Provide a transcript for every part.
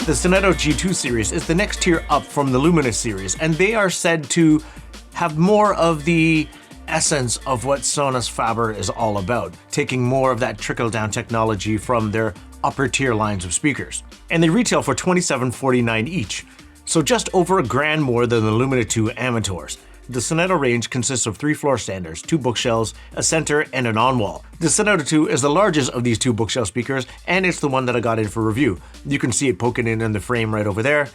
The Sonetto G2 series is the next tier up from the Lumina series, and they are said to have more of the essence of what Sonus Faber is all about, taking more of that trickle-down technology from their upper-tier lines of speakers. And they retail for $27.49 each, so just over $1,000 more than the Lumina 2 Amateurs. The Sonetto range consists of 3 floor standers, 2 bookshelves, a center, and an on-wall. The Sonetto 2 is the largest of these 2 bookshelf speakers, and it's the one that I got in for review. You can see it poking in the frame right over there,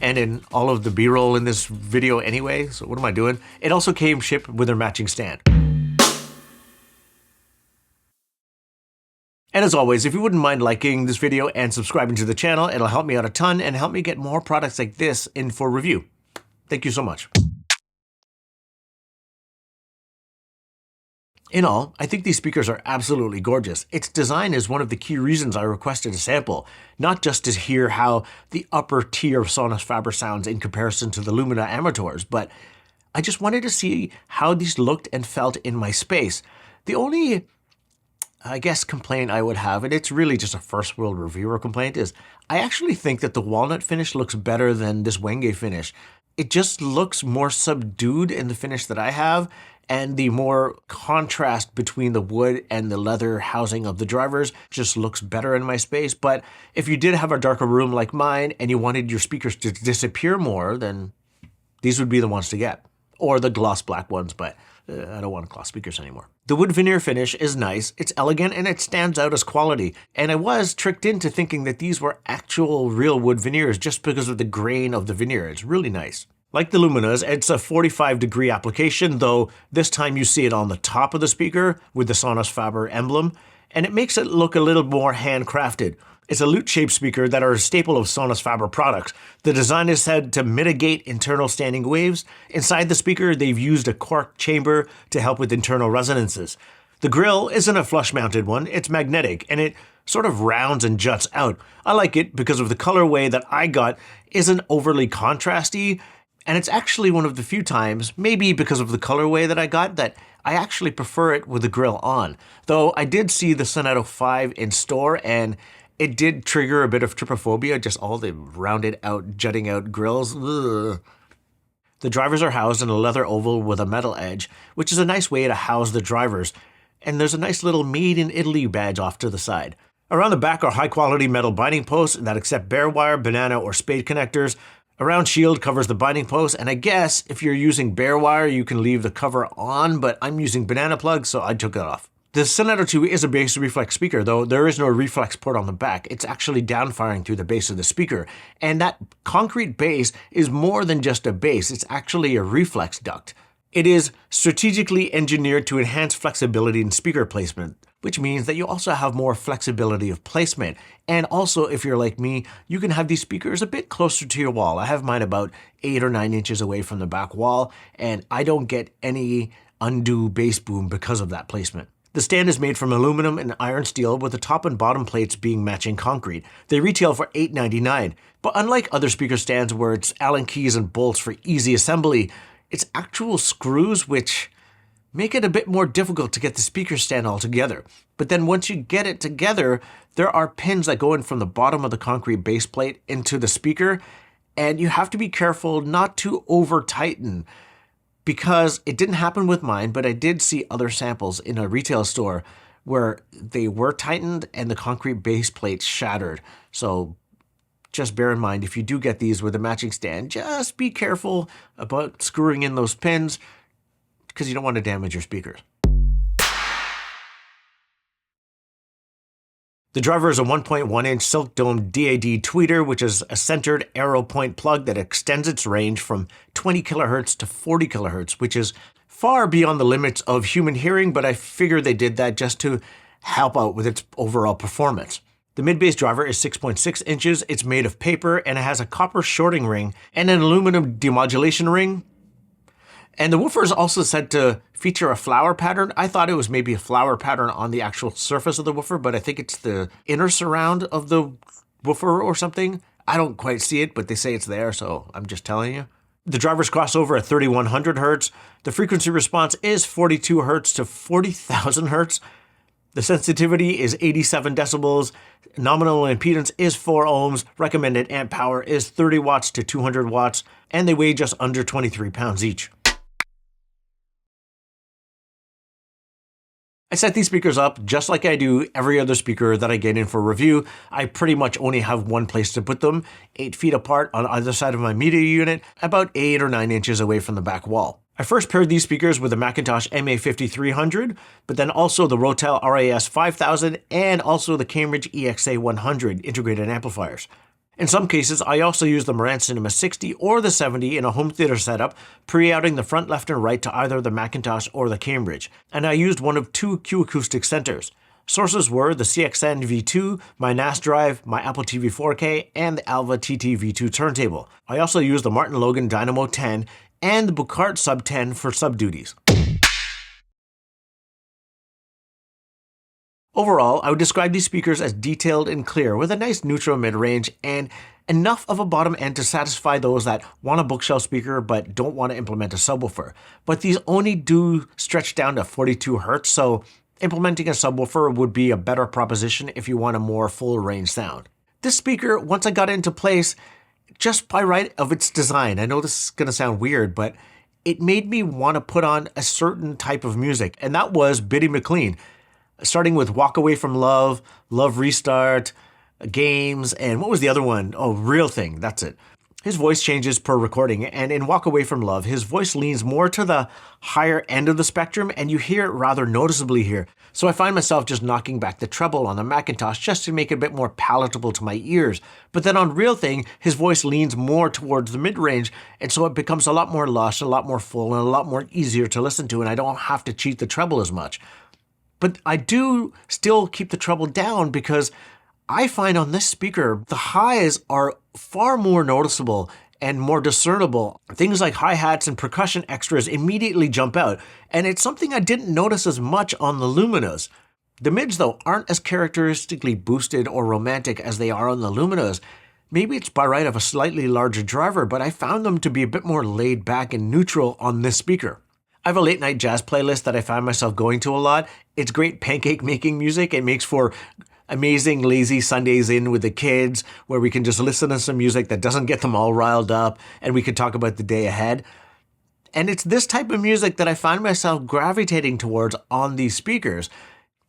and in all of the B-roll in this video anyway, so what am I doing? It also came shipped with their matching stand. And as always, if you wouldn't mind liking this video and subscribing to the channel, it'll help me out a ton and help me get more products like this in for review. Thank you so much. In all, I think these speakers are absolutely gorgeous. Its design is one of the key reasons I requested a sample, not just to hear how the upper tier of Sonus Faber sounds in comparison to the Lumina Amateurs, but I just wanted to see how these looked and felt in my space. The only, I guess, complaint I would have, and it's really just a first world reviewer complaint, is I actually think that the walnut finish looks better than this Wenge finish. It just looks more subdued in the finish that I have, and the more contrast between the wood and the leather housing of the drivers just looks better in my space. But if you did have a darker room like mine and you wanted your speakers to disappear more, then these would be the ones to get. Or the gloss black ones, but I don't want gloss speakers anymore. The wood veneer finish is nice, it's elegant, and it stands out as quality. And I was tricked into thinking that these were actual real wood veneers just because of the grain of the veneer. It's really nice. Like the Luminas, it's a 45-degree application, though this time you see it on the top of the speaker with the Sonus Faber emblem, and it makes it look a little more handcrafted. It's a lute-shaped speaker that are a staple of Sonus Faber products. The design is said to mitigate internal standing waves. Inside the speaker, they've used a cork chamber to help with internal resonances. The grille isn't a flush-mounted one, it's magnetic, and it sort of rounds and juts out. I like it because of the colorway that I got isn't overly contrasty, and it's actually one of the few times, maybe because of the colorway that I got, that I actually prefer it with the grille on. Though I did see the Sonetto V in store, and it did trigger a bit of trypophobia, just all the rounded out, jutting out grills. Ugh. The drivers are housed in a leather oval with a metal edge, which is a nice way to house the drivers. And there's a nice little Made in Italy badge off to the side. Around the back are high quality metal binding posts that accept bare wire, banana, or spade connectors. A round shield covers the binding post, and I guess if you're using bare wire, you can leave the cover on, but I'm using banana plugs, so I took it off. The Sonetto 2 is a bass reflex speaker, though there is no reflex port on the back. It's actually downfiring through the base of the speaker, and that concrete base is more than just a base, it's actually a reflex duct. It is strategically engineered to enhance flexibility in speaker placement, which means that you also have more flexibility of placement. And also, if you're like me, you can have these speakers a bit closer to your wall. I have mine about 8 or 9 inches away from the back wall, and I don't get any undue bass boom because of that placement. The stand is made from aluminum and iron steel, with the top and bottom plates being matching concrete. They retail for $8.99, but unlike other speaker stands where it's Allen keys and bolts for easy assembly, it's actual screws which make it a bit more difficult to get the speaker stand all together. But then once you get it together, there are pins that go in from the bottom of the concrete base plate into the speaker, and you have to be careful not to over tighten, because it didn't happen with mine, but I did see other samples in a retail store where they were tightened and the concrete base plate shattered. So just bear in mind, if you do get these with a matching stand, just be careful about screwing in those pins, because you don't want to damage your speakers. The driver is a 1.1-inch silk dome DAD tweeter, which is a centered arrow point plug that extends its range from 20 kHz to 40 kHz, which is far beyond the limits of human hearing, but I figure they did that just to help out with its overall performance. The mid-bass driver is 6.6 inches, it's made of paper, and it has a copper shorting ring and an aluminum demodulation ring. And the woofer is also said to feature a flower pattern. I thought it was maybe a flower pattern on the actual surface of the woofer, but I think it's the inner surround of the woofer or something. I don't quite see it, but they say it's there, so I'm just telling you. The drivers cross over at 3100 Hz. The frequency response is 42 Hz to 40,000 Hz. The sensitivity is 87 decibels, nominal impedance is 4 ohms, recommended amp power is 30 watts to 200 watts, and they weigh just under 23 pounds each. I set these speakers up just like I do every other speaker that I get in for review. I pretty much only have one place to put them, 8 feet apart on either side of my media unit, about 8 or 9 inches away from the back wall. I first paired these speakers with the McIntosh MA5300, but then also the Rotel RAS 5000 and also the Cambridge EXA 100 integrated amplifiers. In some cases, I also use the Marantz Cinema 60 or the 70 in a home theater setup, pre-outing the front, left, and right to either the McIntosh or the Cambridge, and I used one of 2 Q acoustic centers. Sources were the CXN V2, my NAS drive, my Apple TV 4K, and the Alva TT V2 turntable. I also used the Martin Logan Dynamo 10 and the Bucart Sub 10 for sub-duties. Overall, I would describe these speakers as detailed and clear, with a nice neutral mid-range and enough of a bottom end to satisfy those that want a bookshelf speaker but don't want to implement a subwoofer. But these only do stretch down to 42 Hz, so implementing a subwoofer would be a better proposition if you want a more full range sound. This speaker, once I got it into place, just by right of its design, I know this is going to sound weird, but it made me want to put on a certain type of music, and that was Bitty McLean. Starting with Walk Away From Love, Love Restart, Games, and what was the other one? Oh, Real Thing, that's it. His voice changes per recording, and in Walk Away From Love, his voice leans more to the higher end of the spectrum, and you hear it rather noticeably here. So I find myself just knocking back the treble on the McIntosh just to make it a bit more palatable to my ears. But then on Real Thing, his voice leans more towards the mid-range, and so it becomes a lot more lush, a lot more full, and a lot more easier to listen to, and I don't have to cheat the treble as much. But I do still keep the treble down because I find on this speaker, the highs are far more noticeable and more discernible. Things like hi-hats and percussion extras immediately jump out, and it's something I didn't notice as much on the Luminas. The mids, though, aren't as characteristically boosted or romantic as they are on the Luminas. Maybe it's by right of a slightly larger driver, but I found them to be a bit more laid back and neutral on this speaker. I have a late night jazz playlist that I find myself going to a lot. It's great pancake making music. It makes for amazing lazy Sundays in with the kids where we can just listen to some music that doesn't get them all riled up and we can talk about the day ahead. And it's this type of music that I find myself gravitating towards on these speakers.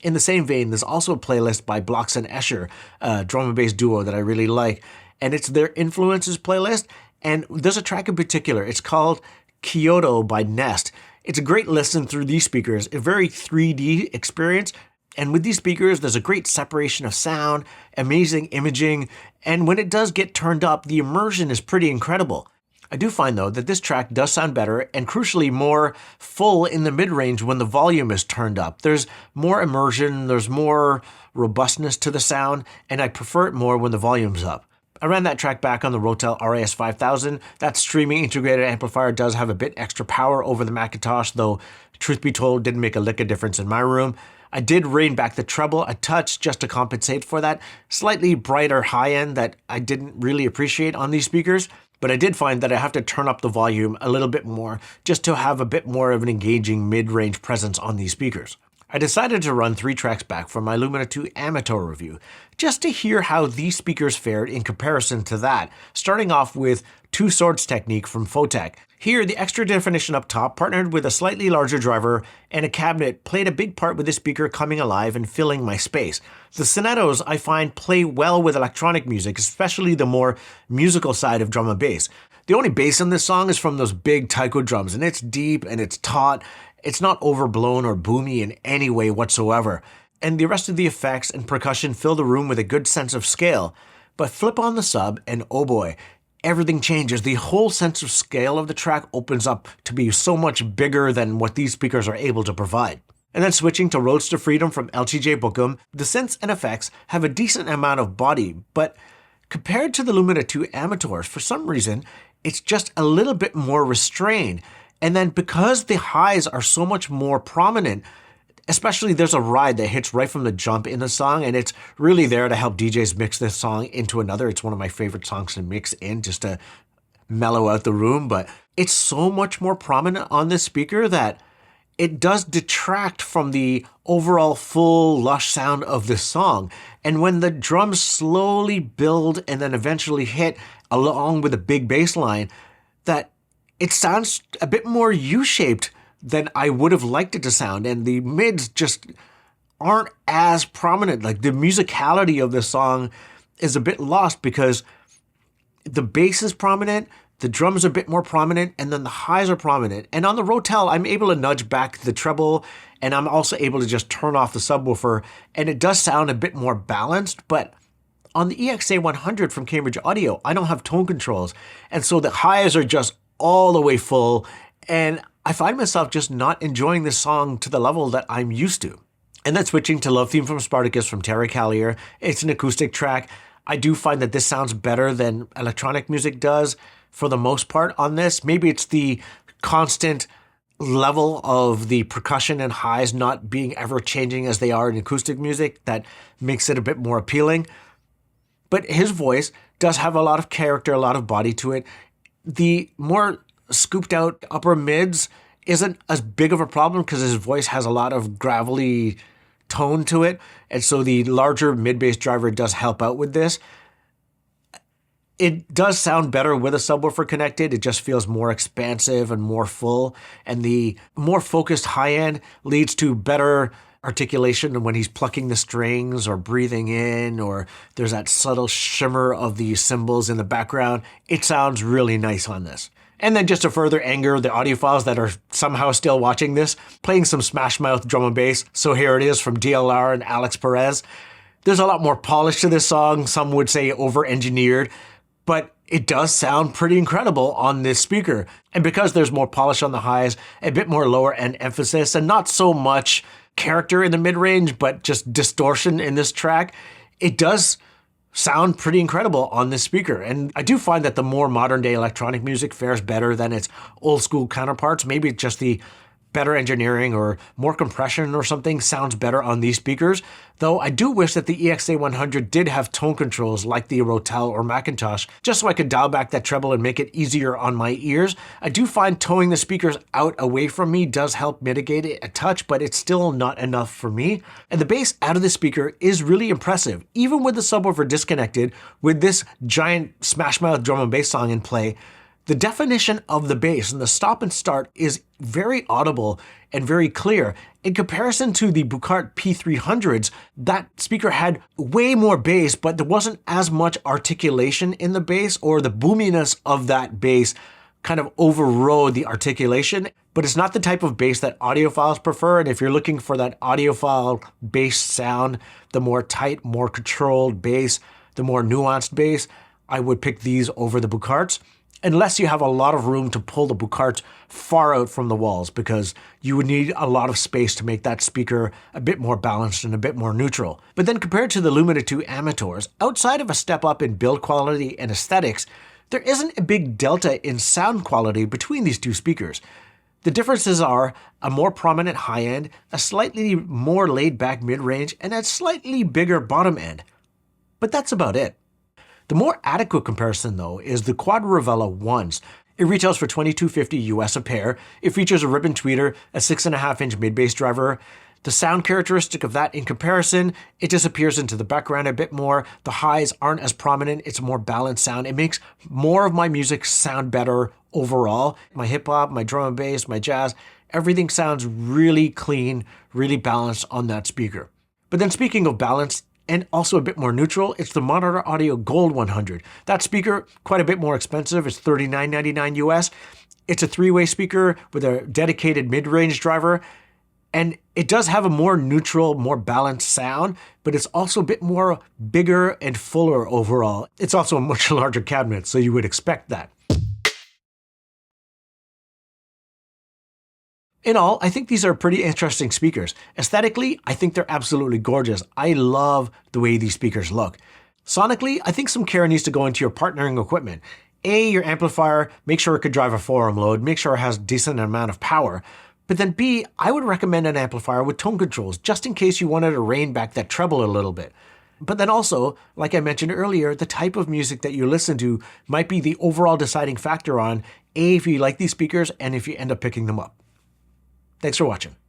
In the same vein, there's also a playlist by Blocks and Escher, a drum and bass duo that I really like. And it's their influences playlist. And there's a track in particular. It's called Kyoto by Nest. It's a great listen through these speakers, a very 3D experience. And with these speakers, there's a great separation of sound, amazing imaging, and when it does get turned up, the immersion is pretty incredible. I do find, though, that this track does sound better and crucially more full in the mid-range when the volume is turned up. There's more immersion, there's more robustness to the sound, and I prefer it more when the volume's up. I ran that track back on the Rotel RAS 5000. That streaming integrated amplifier does have a bit extra power over the McIntosh, though truth be told, didn't make a lick of difference in my room. I did rein back the treble a touch just to compensate for that slightly brighter high end that I didn't really appreciate on these speakers, but I did find that I have to turn up the volume a little bit more just to have a bit more of an engaging mid-range presence on these speakers. I decided to run 3 tracks back from my Lumina 2 amateur review, just to hear how these speakers fared in comparison to that, starting off with Two Swords Technique from Photech. Here, the extra definition up top, partnered with a slightly larger driver and a cabinet, played a big part with this speaker coming alive and filling my space. The Sonettos, I find, play well with electronic music, especially the more musical side of drum and bass. The only bass in this song is from those big taiko drums, and it's deep and it's taut. It's not overblown or boomy in any way whatsoever, and the rest of the effects and percussion fill the room with a good sense of scale. But flip on the sub, and oh boy, everything changes. The whole sense of scale of the track opens up to be so much bigger than what these speakers are able to provide. And then switching to Roads to Freedom from LTJ Bookham, the synths and effects have a decent amount of body, but compared to the Lumina 2 amateurs, for some reason, it's just a little bit more restrained. And then because the highs are so much more prominent, especially there's a ride that hits right from the jump in the song, and it's really there to help DJs mix this song into another. It's one of my favorite songs to mix in just to mellow out the room, but it's so much more prominent on this speaker that it does detract from the overall full lush sound of this song. And when the drums slowly build and then eventually hit along with a big bass line, that it sounds a bit more U-shaped than I would have liked it to sound. And the mids just aren't as prominent. Like, the musicality of this song is a bit lost because the bass is prominent, the drums are a bit more prominent, and then the highs are prominent. And on the Rotel, I'm able to nudge back the treble, and I'm also able to just turn off the subwoofer, and it does sound a bit more balanced. But on the EXA100 from Cambridge Audio, I don't have tone controls, and so the highs are just all the way full, and I find myself just not enjoying this song to the level that I'm used to. And then switching to Love Theme from Spartacus from Terry Callier. It's an acoustic track. I do find that this sounds better than electronic music does for the most part on this. Maybe it's the constant level of the percussion and highs not being ever changing as they are in acoustic music that makes it a bit more appealing. But his voice does have a lot of character, a lot of body to it. The more scooped out upper mids isn't as big of a problem because his voice has a lot of gravelly tone to it, and so the larger mid-bass driver does help out with this. It does sound better with a subwoofer connected. It just feels more expansive and more full, and the more focused high end leads to better articulation when he's plucking the strings or breathing in, or there's that subtle shimmer of the cymbals in the background. It sounds really nice on this. And then just to further anger the audiophiles that are somehow still watching this, playing some Smash Mouth drum and bass. So here it is from DLR and Alex Perez. There's a lot more polish to this song. Some would say over-engineered, but it does sound pretty incredible on this speaker. And because there's more polish on the highs, a bit more lower end emphasis, and not so much character in the mid-range, but just distortion in this track, it does sound pretty incredible on this speaker. And I do find that the more modern day electronic music fares better than its old school counterparts. Maybe it's just the better engineering or more compression or something sounds better on these speakers. Though I do wish that the EXA100 did have tone controls like the Rotel or McIntosh, just so I could dial back that treble and make it easier on my ears. I do find towing the speakers out away from me does help mitigate it a touch, but it's still not enough for me. And the bass out of the speaker is really impressive. Even with the subwoofer disconnected, with this giant Smash Mouth drum and bass song in play, the definition of the bass and the stop and start is very audible and very clear. In comparison to the Bucart P300s, that speaker had way more bass, but there wasn't as much articulation in the bass, or the boominess of that bass kind of overrode the articulation. But it's not the type of bass that audiophiles prefer, and if you're looking for that audiophile bass sound, the more tight, more controlled bass, the more nuanced bass, I would pick these over the Bucarts. Unless you have a lot of room to pull the Bucart far out from the walls, because you would need a lot of space to make that speaker a bit more balanced and a bit more neutral. But then compared to the Lumina 2 Amateurs, outside of a step up in build quality and aesthetics, there isn't a big delta in sound quality between these two speakers. The differences are a more prominent high end, a slightly more laid back mid-range, and a slightly bigger bottom end. But that's about it. The more adequate comparison, though, is the Quad Revella 1s. It retails for $22.50 US a pair. It features a ribbon tweeter, a 6.5-inch mid-bass driver. The sound characteristic of that in comparison, it disappears into the background a bit more. The highs aren't as prominent. It's a more balanced sound. It makes more of my music sound better overall. My hip-hop, my drum and bass, my jazz, everything sounds really clean, really balanced on that speaker. But then speaking of balance, and also a bit more neutral, it's the Monitor Audio Gold 100. That speaker, quite a bit more expensive. It's $39.99 US. It's a three-way speaker with a dedicated mid-range driver, and it does have a more neutral, more balanced sound, but it's also a bit more bigger and fuller overall. It's also a much larger cabinet, so you would expect that. In all, I think these are pretty interesting speakers. Aesthetically, I think they're absolutely gorgeous. I love the way these speakers look. Sonically, I think some care needs to go into your partnering equipment. A, your amplifier, make sure it could drive a 4-ohm load, make sure it has a decent amount of power. But then B, I would recommend an amplifier with tone controls, just in case you wanted to rein back that treble a little bit. But then also, like I mentioned earlier, the type of music that you listen to might be the overall deciding factor on A, if you like these speakers and if you end up picking them up. Thanks for watching.